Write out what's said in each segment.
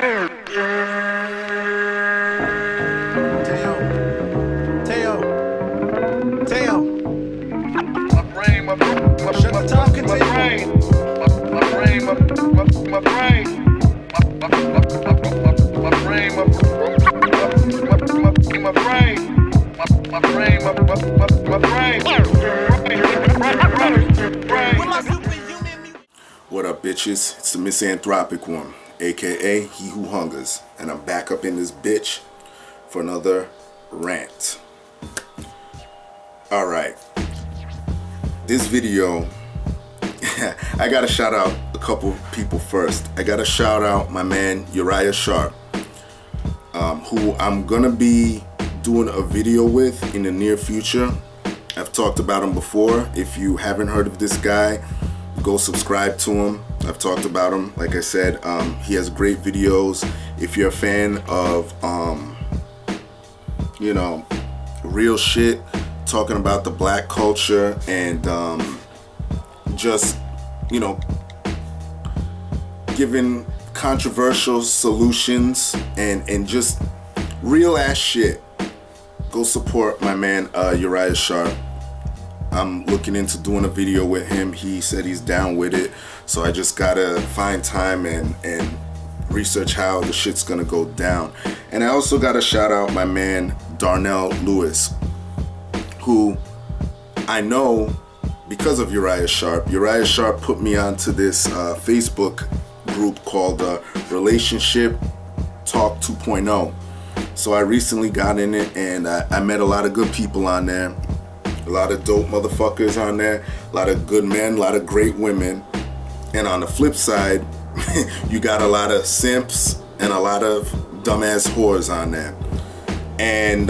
What up, bitches? It's the misanthropic one, aka He Who Hungers, and I'm back up in this bitch for another rant. Alright, this video, I gotta shout out a couple people first. I gotta shout out my man Uriah Sharp, who I'm gonna be doing a video with in the near future. I've talked about him before. If you haven't heard of this guy, go subscribe to him. I've talked about him. Like I said, he has great videos. If you're a fan of, you know, real shit, talking about the black culture and just, you know, giving controversial solutions and just real ass shit, go support my man Uriah Sharp. I'm looking into doing a video with him. He said he's down with it, so I just gotta find time and research how the shit's gonna go down. And I also gotta shout out my man Darnell Lewis, who I know because of Uriah Sharp. Uriah Sharp put me onto this Facebook group called Relationship Talk 2.0. So I recently got in it, and I met a lot of good people on there. A lot of dope motherfuckers on there, a lot of good men, a lot of great women. And on the flip side, you got a lot of simps and a lot of dumbass whores on there. And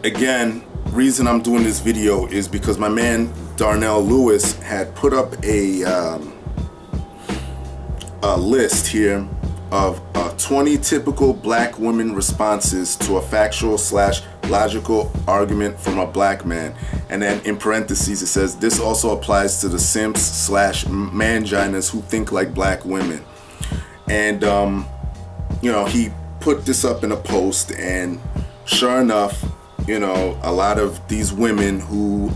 again, reason I'm doing this video is because my man Darnell Lewis had put up a list here of 20 typical black women responses to a factual / logical argument from a black man. And then in parentheses it says this also applies to the simps / manginas who think like black women. And you know, he put this up in a post, and sure enough, you know, a lot of these women who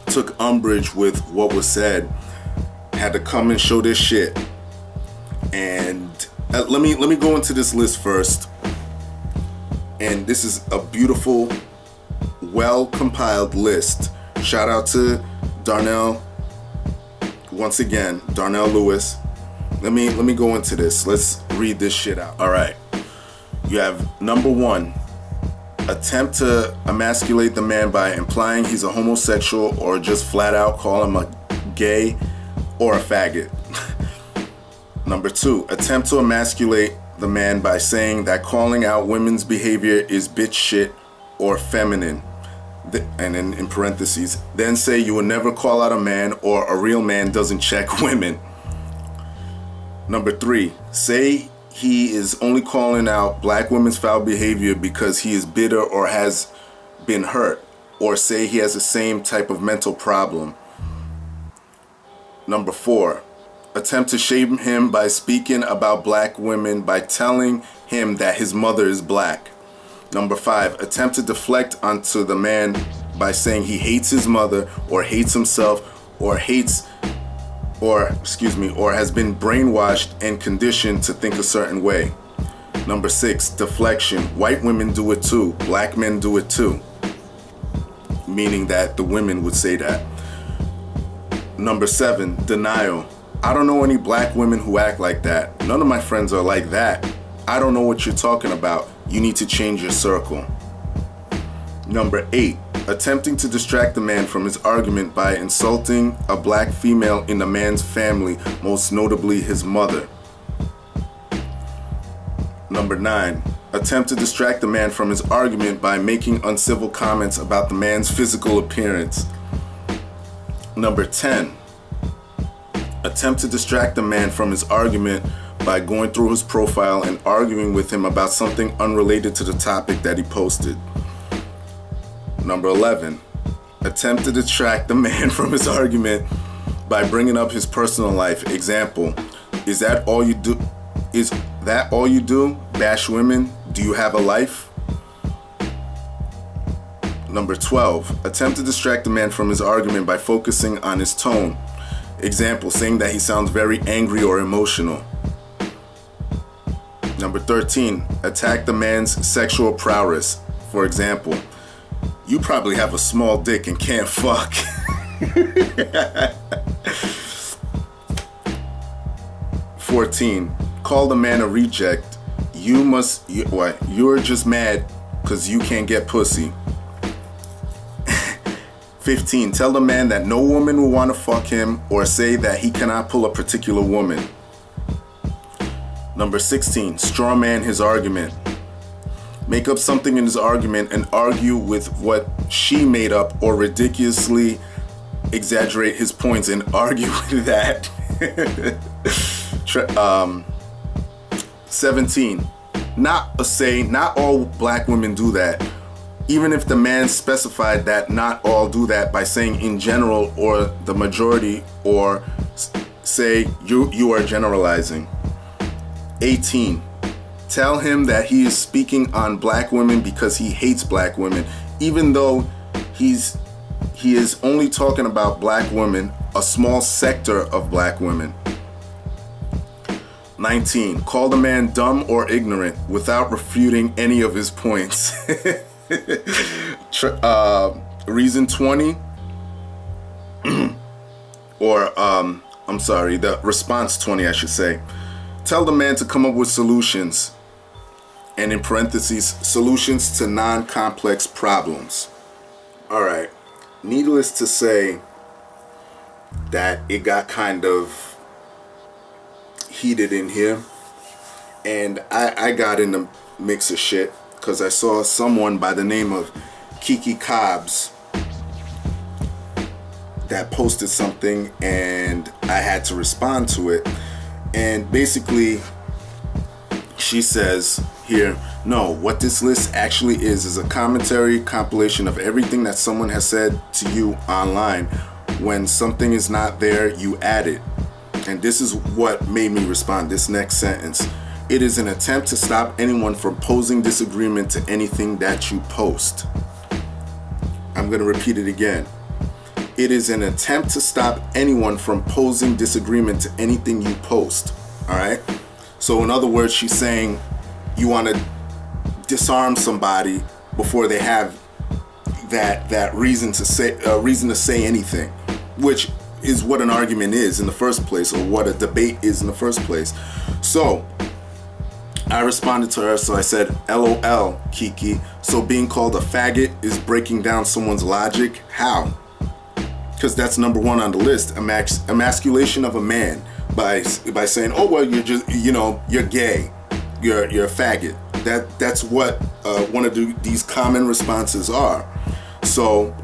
took umbrage with what was said had to come and show this shit. And let me go into this list first. And this is a beautiful, well compiled list. Shout out to Darnell once again, Darnell Lewis. Let me go into this. Let's read this shit out. All right. You have number 1, attempt to emasculate the man by implying he's a homosexual or just flat out call him a gay or a faggot. Number 2, attempt to emasculate the man by saying that calling out women's behavior is bitch shit or feminine. And then in parentheses, then say you will never call out a man or a real man doesn't check women. Number 3, say he is only calling out black women's foul behavior because he is bitter or has been hurt, or say he has the same type of mental problem. Number 4, attempt to shame him by speaking about black women by telling him that his mother is black. Number 5, attempt to deflect onto the man by saying he hates his mother or hates himself or has been brainwashed and conditioned to think a certain way. Number 6, deflection. White women do it too. Black men do it too. Meaning that the women would say that. Number 7, denial. I don't know any black women who act like that. None of my friends are like that. I don't know what you're talking about. You need to change your circle. Number 8, attempting to distract the man from his argument by insulting a black female in the man's family, most notably his mother. Number 9, attempt to distract the man from his argument by making uncivil comments about the man's physical appearance. Number 10, attempt to distract the man from his argument by going through his profile and arguing with him about something unrelated to the topic that he posted. Number 11, attempt to distract the man from his argument by bringing up his personal life. Example, Is that all you do? Is that all you do? Bash women? Do you have a life? Number 12, attempt to distract the man from his argument by focusing on his tone. Example, saying that he sounds very angry or emotional. Number 13, attack the man's sexual prowess. For example, you probably have a small dick and can't fuck. 14, call the man a reject. You're just mad because you can't get pussy. 15, tell the man that no woman will want to fuck him or say that he cannot pull a particular woman. Number 16, straw man his argument. Make up something in his argument and argue with what she made up, or ridiculously exaggerate his points and argue with that. 17, not all black women do that. Even if the man specified that not all do that by saying in general or the majority, or say you are generalizing. 18, tell him that he is speaking on black women because he hates black women, even though he is only talking about black women, a small sector of black women. 19, call the man dumb or ignorant without refuting any of his points. Reason 20, or I'm sorry, the response 20, I should say. Tell the man to come up with solutions, and in parentheses, solutions to non-complex problems. All right, needless to say that it got kind of heated in here, and I got in the mix of shit because I saw someone by the name of Kiki Cobbs that posted something, and I had to respond to it. And basically she says here, no, what this list actually is a commentary compilation of everything that someone has said to you online. When something is not there, you add it. And this is what made me respond, this next sentence. It is an attempt to stop anyone from posing disagreement to anything that you post. I'm going to repeat it again. It is an attempt to stop anyone from posing disagreement to anything you post. All right? So in other words, she's saying you want to disarm somebody before they have that reason to say anything, which is what an argument is in the first place, or what a debate is in the first place. So I responded to her, so I said, LOL, Kiki. So being called a faggot is breaking down someone's logic? How? Because that's number one on the list, emasculation of a man by saying, oh well, you're just, you're gay, you're a faggot. That's what one of these common responses are. So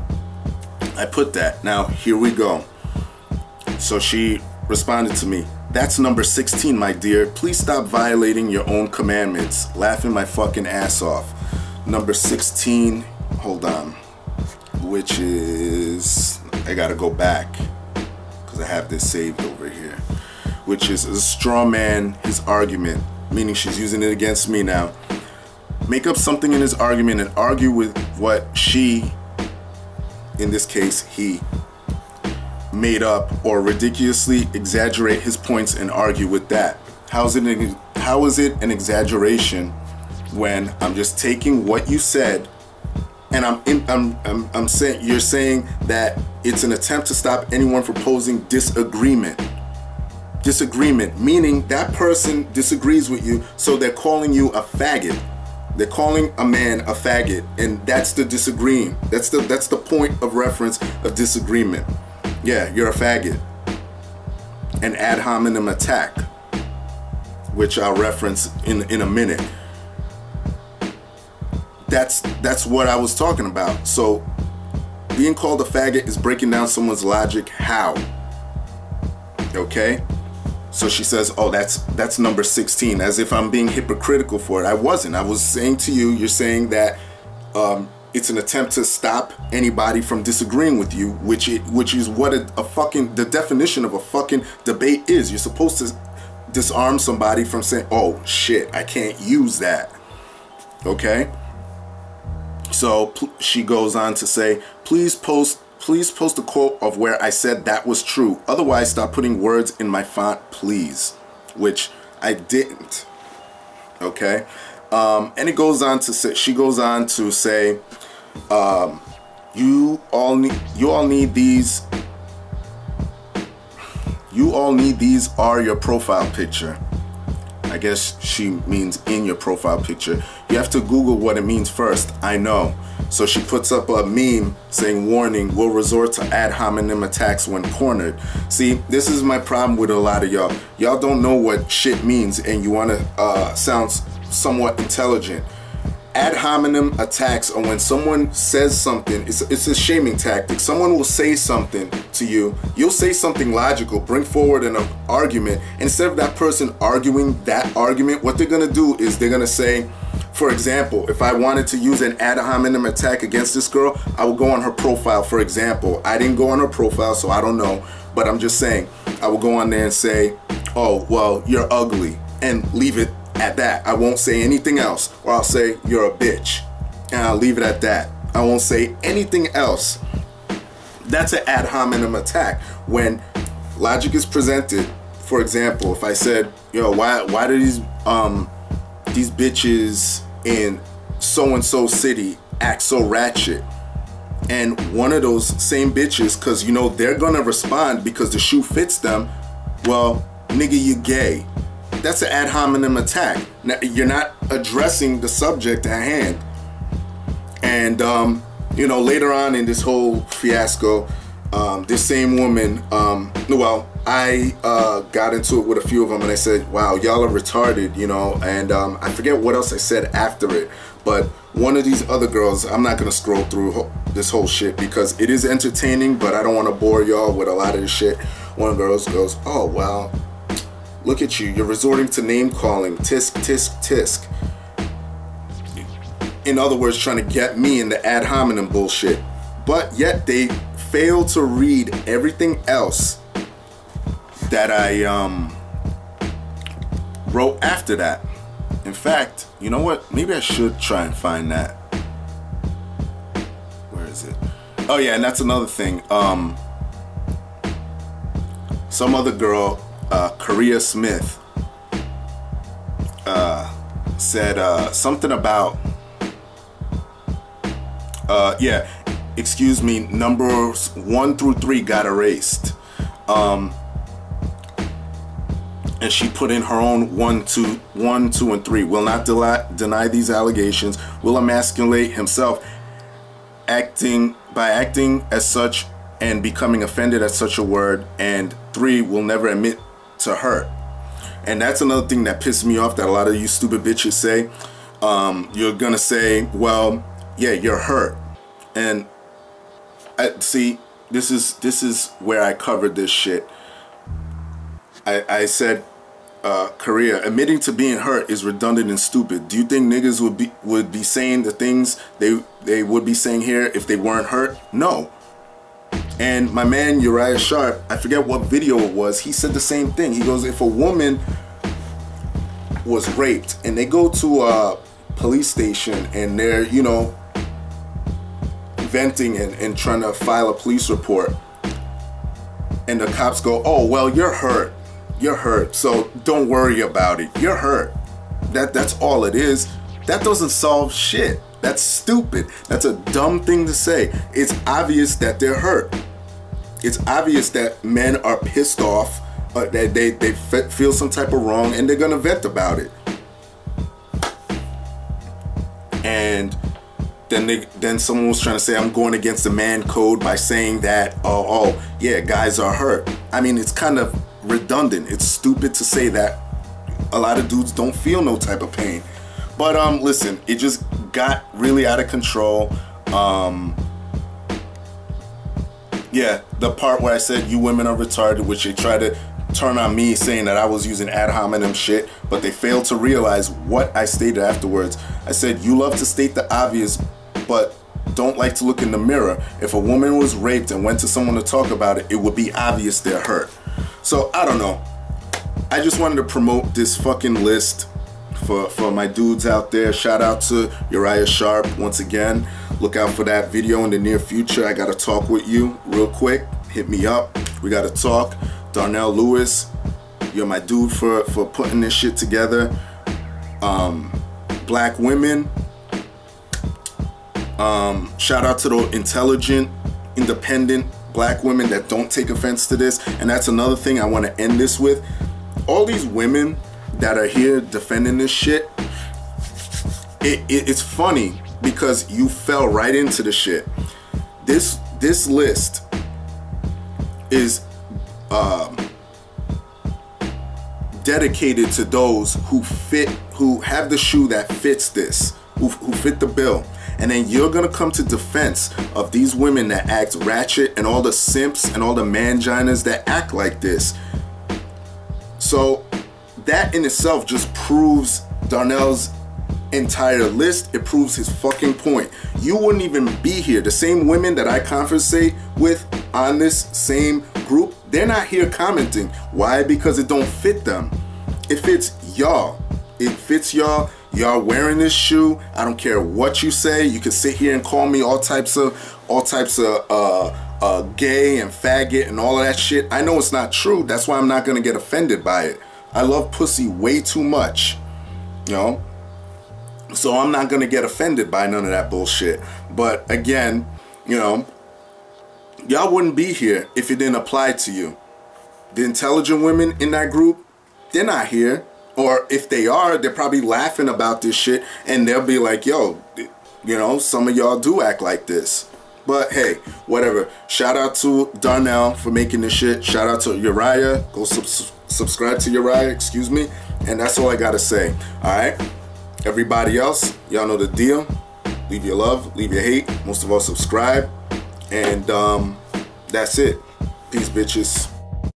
I put that. Now here we go. So she responded to me, that's number 16, my dear. Please stop violating your own commandments. Laughing my fucking ass off. Number 16, hold on, which is, I gotta go back because I have this saved over here, which is a straw man his argument, meaning she's using it against me now. Make up something in his argument and argue with what she, in this case he, made up, or ridiculously exaggerate his points and argue with that. How is it an exaggeration when I'm just taking what you said and I'm saying, you're saying that it's an attempt to stop anyone from posing disagreement. Disagreement, meaning that person disagrees with you, so they're calling you a faggot. They're calling a man a faggot, and that's the disagreeing. That's the point of reference of disagreement. Yeah, you're a faggot. An ad hominem attack, which I'll reference in a minute. That's what I was talking about. So being called a faggot is breaking down someone's logic. How? Okay? So she says, oh, that's number 16, as if I'm being hypocritical for it. I wasn't. I was saying to you, you're saying that it's an attempt to stop anybody from disagreeing with you, which is what the definition of a fucking debate is. You're supposed to disarm somebody from saying, oh shit, I can't use that. Okay? So she goes on to say, please post a quote of where I said that was true. Otherwise, stop putting words in my font, please. Which I didn't. Okay? And it goes on to say, she goes on to say, you all need these are your profile picture. I guess she means in your profile picture. You have to Google what it means first. I know. So she puts up a meme saying, warning, will resort to ad hominem attacks when cornered. See, this is my problem with a lot of y'all. Y'all don't know what shit means and you want to sound somewhat intelligent. Ad hominem attacks are when someone says something. It's a shaming tactic. Someone will say something to you. You'll say something logical, bring forward an argument. Instead of that person arguing that argument, what they're going to do is they're going to say, for example, if I wanted to use an ad hominem attack against this girl, I would go on her profile, for example. I didn't go on her profile, so I don't know. But I'm just saying, I will go on there and say, oh, well, you're ugly, and leave it at that. I won't say anything else. Or I'll say, you're a bitch, and I'll leave it at that. I won't say anything else. That's an ad hominem attack. When logic is presented, for example, if I said, yo, why do these bitches in so-and-so city act so ratchet? And one of those same bitches, because you know they're gonna respond because the shoe fits them, well, nigga, you gay. That's an ad hominem attack. Now, you're not addressing the subject at hand. And you know, later on in this whole fiasco, this same woman, well, I got into it with a few of them, and I said, wow, y'all are retarded, you know. And I forget what else I said after it, but one of these other girls, I'm not gonna scroll through this whole shit because it is entertaining, but I don't want to bore y'all with a lot of this shit. One of the girls goes, oh wow, look at you, you're resorting to name calling, tisk tisk tisk. In other words, trying to get me in the ad hominem bullshit. But yet they fail to read everything else that I wrote after that. In fact, you know what? Maybe I should try and find that. Where is it? Oh yeah, and that's another thing. Some other girl, Korea Smith, said something about yeah, excuse me, numbers 1 through 3 got erased. And she put in her own 1, 2, and 3. Will not deny these allegations. Will emasculate himself, acting as such and becoming offended at such a word. And 3, will never admit to hurt. And that's another thing that pissed me off that a lot of you stupid bitches say. You're gonna say, well, yeah, you're hurt. And see, this is where I covered this shit. I said, Korea, admitting to being hurt is redundant and stupid. Do you think niggas would be saying the things they would be saying here if they weren't hurt? No. And my man Uriah Sharp, I forget what video it was, he said the same thing. He goes, if a woman was raped and they go to a police station and they're, you know, venting and trying to file a police report, and the cops go, oh, well, you're hurt. You're hurt, so don't worry about it. You're hurt. That's all it is. That doesn't solve shit. That's stupid. That's a dumb thing to say. It's obvious that they're hurt. It's obvious that men are pissed off, that they feel some type of wrong, and they're gonna vent about it. And then someone was trying to say I'm going against the man code by saying that, oh yeah, guys are hurt. I mean, it's kind of redundant. It's stupid to say that a lot of dudes don't feel no type of pain. But listen, it just got really out of control. Yeah, the part where I said you women are retarded, which they tried to turn on me saying that I was using ad hominem shit, but they failed to realize what I stated afterwards. I said, you love to state the obvious, but don't like to look in the mirror. If a woman was raped and went to someone to talk about it, it would be obvious they're hurt. So I don't know. I just wanted to promote this fucking list for my dudes out there. Shout out to Uriah Sharp once again. Look out for that video in the near future. I gotta talk with you real quick. Hit me up. We gotta talk. Darnell Lewis, you're my dude for putting this shit together. Black women. Shout out to the intelligent, independent black women that don't take offense to this. And that's another thing I want to end this with. All these women that are here defending this shit, it's funny because you fell right into the shit. This list is dedicated to those who have the shoe that fits this, who fit the bill. And then you're gonna come to defense of these women that act ratchet and all the simps and all the manginas that act like this. So that in itself just proves Darnell's entire list. It proves his fucking point. You wouldn't even be here. The same women that I conversate with on this same group, they're not here commenting. Why? Because it don't fit them. It fits y'all. It fits y'all. Y'all wearing this shoe. I don't care what you say. You can sit here and call me all types of gay and faggot and all of that shit. I know it's not true. That's why I'm not gonna get offended by it. I love pussy way too much, you know? So I'm not gonna get offended by none of that bullshit. But again, you know, y'all wouldn't be here if it didn't apply to you. The intelligent women in that group, they're not here. Or if they are, they're probably laughing about this shit and they'll be like, yo, you know, some of y'all do act like this. But hey, whatever. Shout out to Darnell for making this shit. Shout out to Uriah. Go subscribe to Uriah, excuse me. And that's all I gotta say. Alright? Everybody else, y'all know the deal. Leave your love, leave your hate. Most of all, subscribe. And that's it. Peace, bitches.